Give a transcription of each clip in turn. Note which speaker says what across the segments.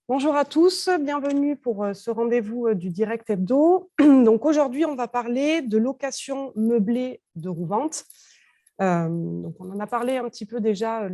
Speaker 1: Bonjour à tous, bienvenue pour ce rendez-vous du Direct Hebdo. Donc aujourd'hui, on va parler de location meublée de Rouvante. Donc on en a parlé un petit peu déjà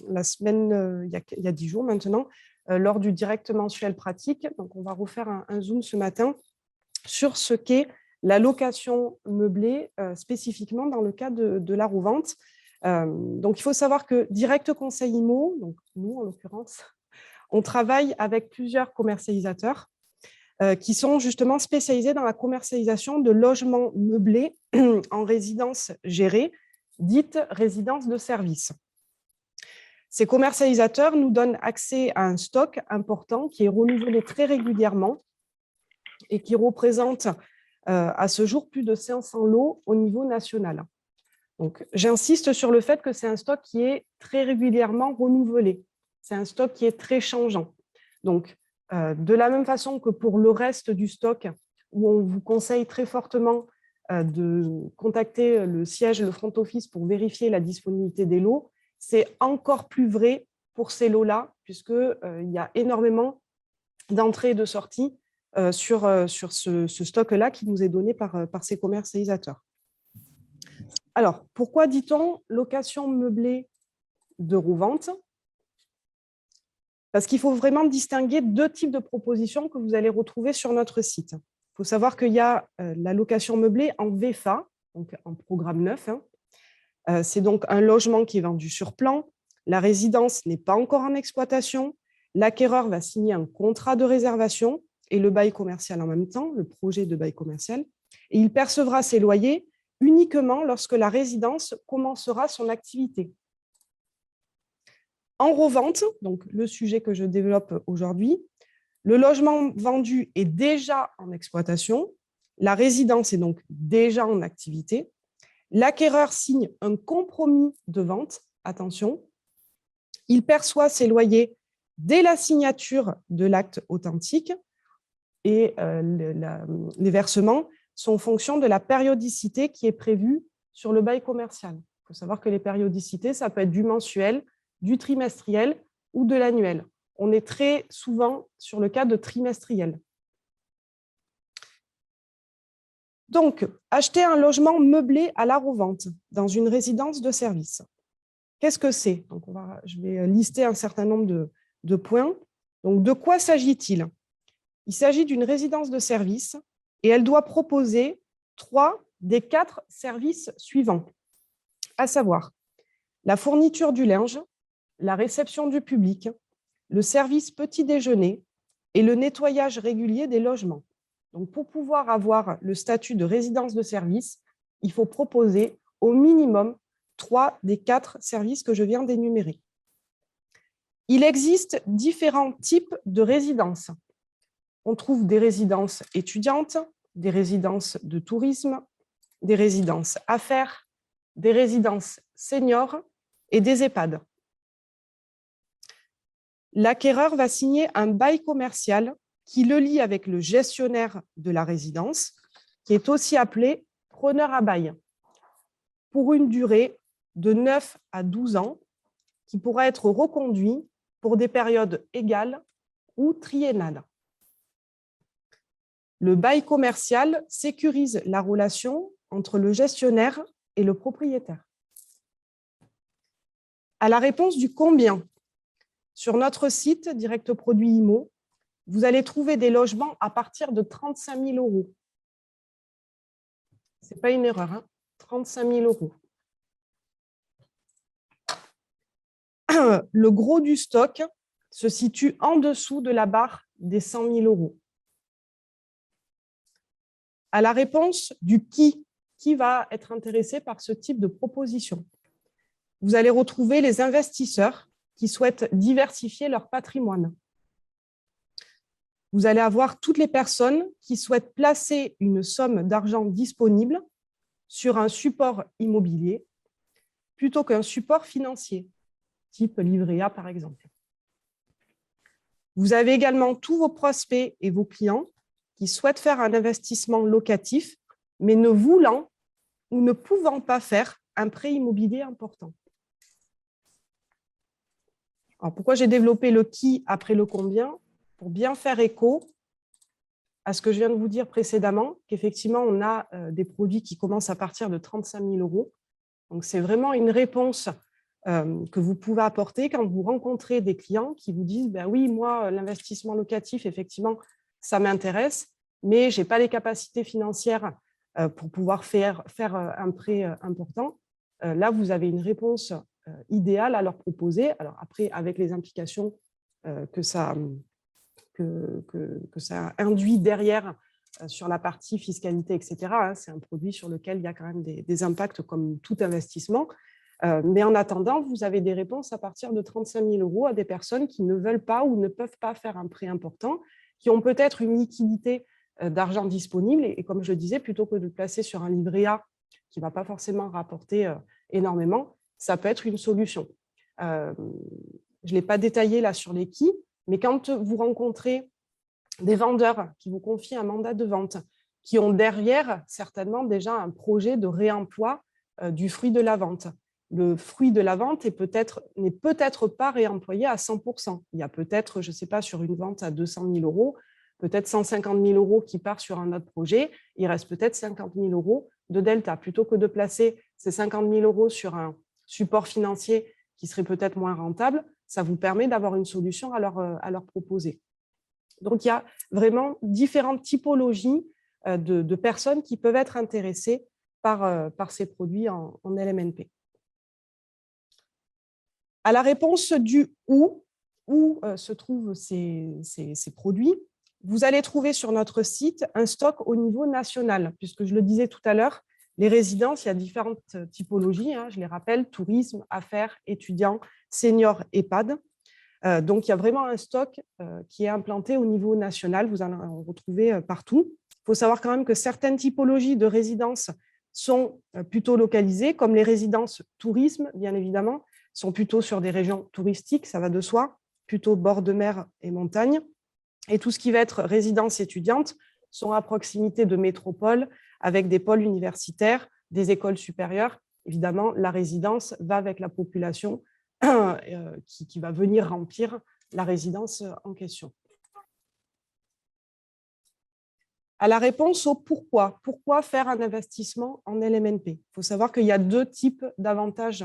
Speaker 1: la semaine, il y a 10 jours maintenant, lors du Direct mensuel pratique. Donc on va refaire un zoom ce matin sur ce qu'est la location meublée, spécifiquement dans le cas de la Rouvante. Donc il faut savoir que Direct Conseil IMO, donc nous en l'occurrence, on travaille avec plusieurs commercialisateurs qui sont justement spécialisés dans la commercialisation de logements meublés en résidence gérée, dite résidence de service. Ces commercialisateurs nous donnent accès à un stock important qui est renouvelé très régulièrement et qui représente à ce jour plus de 500 lots au niveau national. Donc, j'insiste sur le fait que c'est un stock qui est très régulièrement renouvelé. C'est un stock qui est très changeant. Donc, de la même façon que pour le reste du stock, où on vous conseille très fortement de contacter le siège, le front office pour vérifier la disponibilité des lots, c'est encore plus vrai pour ces lots-là, puisqu'il y a énormément d'entrées et de sorties sur ce stock-là qui nous est donné par ces commercialisateurs. Alors, pourquoi dit-on location meublée de Rouvante ? Parce qu'il faut vraiment distinguer deux types de propositions que vous allez retrouver sur notre site. Il faut savoir qu'il y a la location meublée en VFA, donc en programme neuf. C'est donc un logement qui est vendu sur plan. La résidence n'est pas encore en exploitation. L'acquéreur va signer un contrat de réservation et le bail commercial en même temps, le projet de bail commercial. Et il percevra ses loyers uniquement lorsque la résidence commencera son activité. En revente, donc le sujet que je développe aujourd'hui, le logement vendu est déjà en exploitation, la résidence est donc déjà en activité, l'acquéreur signe un compromis de vente, attention, il perçoit ses loyers dès la signature de l'acte authentique et les versements sont en fonction de la périodicité qui est prévue sur le bail commercial. Il faut savoir que les périodicités, ça peut être du mensuel, du trimestriel ou de l'annuel. On est très souvent sur le cas de trimestriel. Donc, acheter un logement meublé à la revente dans une résidence de service. Qu'est-ce que c'est ? Donc, je vais lister un certain nombre de points. Donc, de quoi s'agit-il ? Il s'agit d'une résidence de service et elle doit proposer 3 des 4 services suivants, à savoir la fourniture du linge, la réception du public, le service petit déjeuner et le nettoyage régulier des logements. Donc, pour pouvoir avoir le statut de résidence de service, il faut proposer au minimum 3 des 4 services que je viens d'énumérer. Il existe différents types de résidences. On trouve des résidences étudiantes, des résidences de tourisme, des résidences affaires, des résidences seniors et des EHPAD. L'acquéreur va signer un bail commercial qui le lie avec le gestionnaire de la résidence, qui est aussi appelé preneur à bail, pour une durée de 9 à 12 ans, qui pourra être reconduit pour des périodes égales ou triennales. Le bail commercial sécurise la relation entre le gestionnaire et le propriétaire. À la réponse du combien, sur notre site Direct Produit IMO, vous allez trouver des logements à partir de 35 000 €. Ce n'est pas une erreur, hein, 35 000 €. Le gros du stock se situe en dessous de la barre des 100 000 €. À la réponse du qui va être intéressé par ce type de proposition, vous allez retrouver les investisseurs qui souhaitent diversifier leur patrimoine. Vous allez avoir toutes les personnes qui souhaitent placer une somme d'argent disponible sur un support immobilier plutôt qu'un support financier, type livret A par exemple. Vous avez également tous vos prospects et vos clients qui souhaitent faire un investissement locatif, mais ne voulant ou ne pouvant pas faire un prêt immobilier important. Alors, pourquoi j'ai développé le qui après le combien? Pour bien faire écho à ce que je viens de vous dire précédemment, qu'effectivement, on a des produits qui commencent à partir de 35 000 euros. Donc, c'est vraiment une réponse que vous pouvez apporter quand vous rencontrez des clients qui vous disent ben oui, moi, l'investissement locatif, effectivement, ça m'intéresse, mais je n'ai pas les capacités financières pour pouvoir faire un prêt important. Là, vous avez une réponse idéale à leur proposer. Alors après, avec les implications que ça induit derrière sur la partie fiscalité, etc. C'est un produit sur lequel il y a quand même des impacts comme tout investissement. Mais en attendant, vous avez des réponses à partir de 35 000 euros à des personnes qui ne veulent pas ou ne peuvent pas faire un prêt important, qui ont peut-être une liquidité d'argent disponible. Et comme je le disais, plutôt que de le placer sur un livret A qui ne va pas forcément rapporter énormément, ça peut être une solution. Je ne l'ai pas détaillé là sur les qui, mais quand vous rencontrez des vendeurs qui vous confient un mandat de vente, qui ont derrière certainement déjà un projet de réemploi du fruit de la vente. Le fruit de la vente n'est peut-être pas réemployé à 100%. Il y a peut-être, je ne sais pas, sur une vente à 200 000 euros, peut-être 150 000 euros qui part sur un autre projet, il reste peut-être 50 000 euros de delta. Plutôt que de placer ces 50 000 euros sur un support financier qui serait peut-être moins rentable, ça vous permet d'avoir une solution à leur proposer. Donc, il y a vraiment différentes typologies de personnes qui peuvent être intéressées par ces produits en LMNP. À la réponse du où se trouvent ces produits, vous allez trouver sur notre site un stock au niveau national, puisque je le disais tout à l'heure, les résidences, il y a différentes typologies, je les rappelle, tourisme, affaires, étudiants, seniors, EHPAD. Donc, il y a vraiment un stock qui est implanté au niveau national. Vous allez en retrouver partout. Il faut savoir quand même que certaines typologies de résidences sont plutôt localisées, comme les résidences tourisme, bien évidemment, sont plutôt sur des régions touristiques, ça va de soi, plutôt bord de mer et montagne. Et tout ce qui va être résidence étudiante sont à proximité de métropoles, avec des pôles universitaires, des écoles supérieures. Évidemment, la résidence va avec la population qui va venir remplir la résidence en question. À la réponse au pourquoi. Pourquoi faire un investissement en LMNP? Il faut savoir qu'il y a deux types d'avantages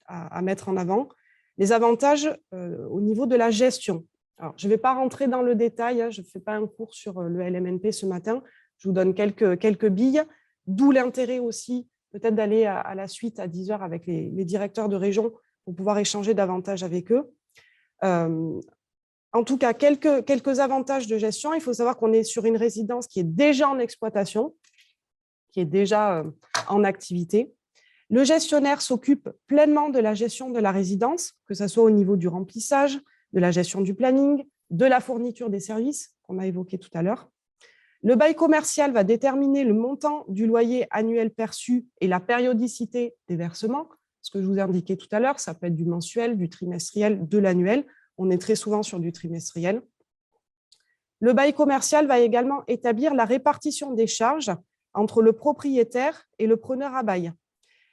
Speaker 1: à mettre en avant. Les avantages au niveau de la gestion. Alors, je ne vais pas rentrer dans le détail, je ne fais pas un cours sur le LMNP ce matin, je vous donne quelques billes, d'où l'intérêt aussi peut-être d'aller à la suite à 10 heures avec les directeurs de région pour pouvoir échanger davantage avec eux. En tout cas, quelques avantages de gestion. Il faut savoir qu'on est sur une résidence qui est déjà en exploitation, qui est déjà en activité. Le gestionnaire s'occupe pleinement de la gestion de la résidence, que ce soit au niveau du remplissage, de la gestion du planning, de la fourniture des services qu'on a évoqué tout à l'heure. Le bail commercial va déterminer le montant du loyer annuel perçu et la périodicité des versements. Ce que je vous ai indiqué tout à l'heure, ça peut être du mensuel, du trimestriel, de l'annuel. On est très souvent sur du trimestriel. Le bail commercial va également établir la répartition des charges entre le propriétaire et le preneur à bail.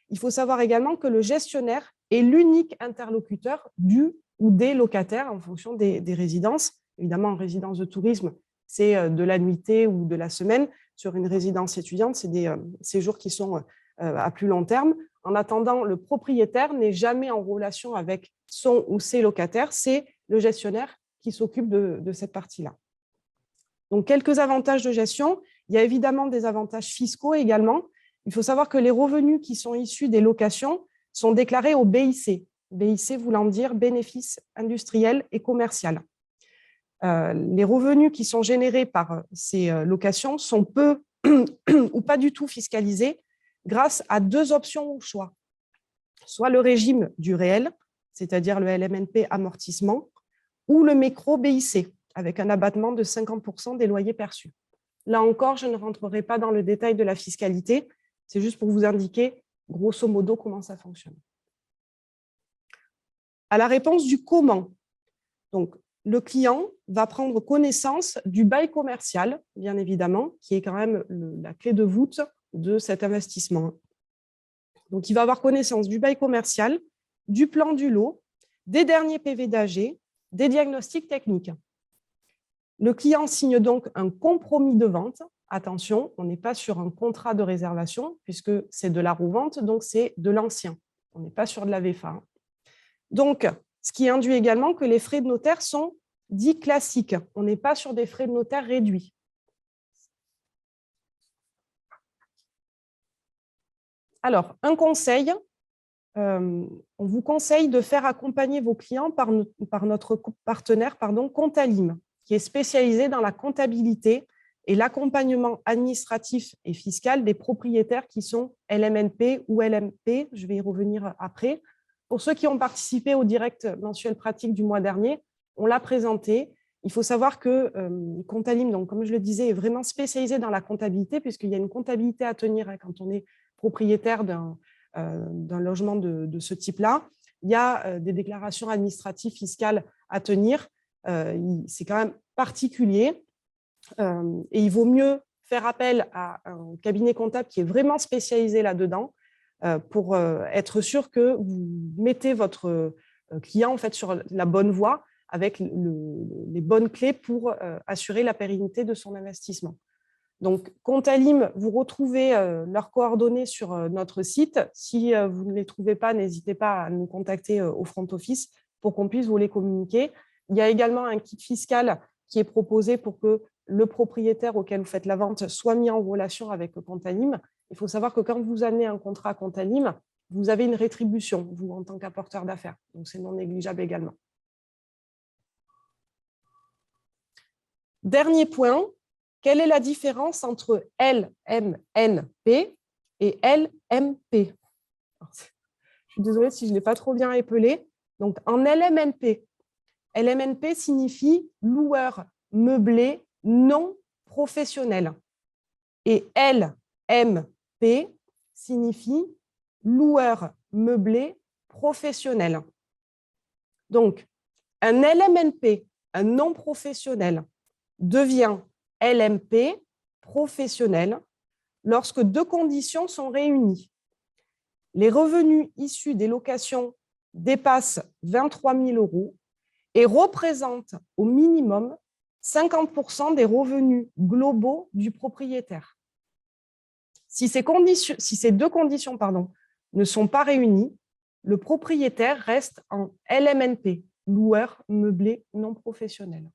Speaker 1: Il faut savoir également que le gestionnaire est l'unique interlocuteur du ou des locataires en fonction des résidences. Évidemment, en résidence de tourisme, c'est de la nuitée ou de la semaine. Sur une résidence étudiante, c'est des séjours qui sont à plus long terme. En attendant, le propriétaire n'est jamais en relation avec son ou ses locataires, c'est le gestionnaire qui s'occupe de cette partie-là. Donc, quelques avantages de gestion. Il y a évidemment des avantages fiscaux également. Il faut savoir que les revenus qui sont issus des locations sont déclarés au BIC. BIC voulant dire bénéfice industriel et commercial. Les revenus qui sont générés par ces locations sont peu ou pas du tout fiscalisés grâce à deux options au choix. Soit le régime du réel, c'est-à-dire le LMNP amortissement, ou le micro-BIC, avec un abattement de 50% des loyers perçus. Là encore, je ne rentrerai pas dans le détail de la fiscalité, c'est juste pour vous indiquer, grosso modo, comment ça fonctionne. À la réponse du comment, donc, le client va prendre connaissance du bail commercial, bien évidemment, qui est quand même la clé de voûte de cet investissement. Donc, il va avoir connaissance du bail commercial, du plan du lot, des derniers PV d'AG, des diagnostics techniques. Le client signe donc un compromis de vente. Attention, on n'est pas sur un contrat de réservation puisque c'est de la roue-vente, donc c'est de l'ancien. On n'est pas sur de la VFA. Donc, ce qui induit également que les frais de notaire sont dits classiques. On n'est pas sur des frais de notaire réduits. Alors, un conseil, on vous conseille de faire accompagner vos clients par notre partenaire Contalim, qui est spécialisé dans la comptabilité et l'accompagnement administratif et fiscal des propriétaires qui sont LMNP ou LMP. Je vais y revenir après. Pour ceux qui ont participé au direct mensuel pratique du mois dernier, on l'a présenté. Il faut savoir que Contalim, donc, comme je le disais, est vraiment spécialisé dans la comptabilité, puisqu'il y a une comptabilité à tenir quand on est propriétaire d'un logement de ce type-là. Il y a des déclarations administratives fiscales à tenir. C'est quand même particulier. Et il vaut mieux faire appel à un cabinet comptable qui est vraiment spécialisé là-dedans pour être sûr que vous mettez votre client en fait, sur la bonne voie avec les bonnes clés pour assurer la pérennité de son investissement. Donc, Contalim, vous retrouvez leurs coordonnées sur notre site. Si vous ne les trouvez pas, n'hésitez pas à nous contacter au front office pour qu'on puisse vous les communiquer. Il y a également un kit fiscal qui est proposé pour que le propriétaire auquel vous faites la vente soit mis en relation avec Contalim. Il faut savoir que quand vous amenez un contrat à Contalim, vous avez une rétribution, vous, en tant qu'apporteur d'affaires. Donc, c'est non négligeable également. Dernier point, quelle est la différence entre LMNP et LMP? Je suis désolée si je ne l'ai pas trop bien épelé. Donc, en LMNP, LMNP signifie loueur meublé non professionnel. Et LMP signifie loueur meublé professionnel. Donc, un LMNP, un non professionnel, devient LMP professionnel lorsque deux conditions sont réunies. Les revenus issus des locations dépassent 23 000 € et représentent au minimum 50% des revenus globaux du propriétaire. Si ces deux conditions ne sont pas réunies, le propriétaire reste en LMNP, loueur meublé non professionnel.